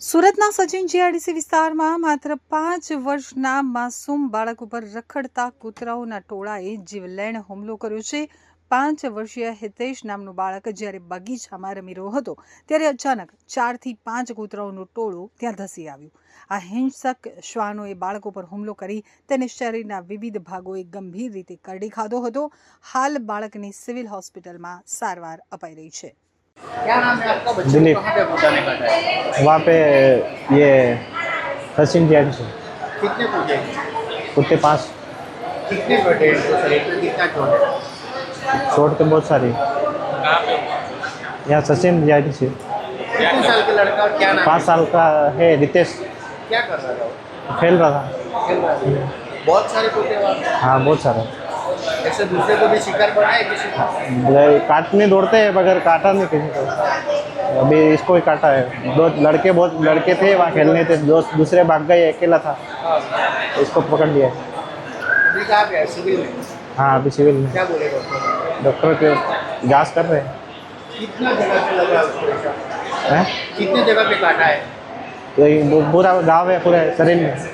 સુરતના સચિન જીઆઈડીસી વિસ્તારમાં માત્ર 5 વર્ષના માસૂમ બાળક ઉપર રખડતા કૂતરાઓના ટોળાએ જીવલેણ હુમલો કર્યો છે। 5 વર્ષીય હિતેશ નામનું બાળક જ્યારે બગીચામાં રમી રહ્યો હતો ત્યારે અચાનક 4 થી 5 કૂતરાઓનું ટોળું ત્યાં ધસી આવ્યું। આ હિંસક શ્વાનોએ બાળકો પર હુમલો કરી તેને શરીરના વિવિધ ભાગોએ ગંભીર રીતે કરડી ખાધો હતો। હાલ બાળકને સિવિલ હોસ્પિટલમાં સારવાર અપાઈ રહી છે। क्या नाम है आपका? बच्चे को कहाँ पे कूदा ने काटा है? वहाँ पे ये सचिन जी से कितने कूदे? कुत्ते 5 कितने कटे इनको शरीर में? कितना चोट है? चोट तो बहुत सारी कहाँ पे? यहाँ सचिन जी से कितने साल के लड़का और क्या नाम 5 साल का है रितेश। क्या कर रहा था वो? खेल रहा था। खेल रहा था। बहुत सारे कूदे वहाँ पे? हाँ बहुत सारा। ऐसे दूसरे को भी शिकार बनाए किसी को? काटने दौड़ते हैं मगर काटा नहीं किसी को। अभी इसको ही काटा है। बहुत लड़के थे वहाँ खेलने थे, दोस्त दूसरे भाग गए, अकेला था, इसको पकड़ लिया। अभी कहाँ पे है? सिविल में? हाँ अभी सिविल में। क्या बोले डॉक्टर? डॉक्टर के जांच कर रहे हैं। कितना जगह पे लगा उसको ऐसा? हैं? कितने जगह पे काटा है? तो ये पूरा गाँव है, पूरे शरीर में।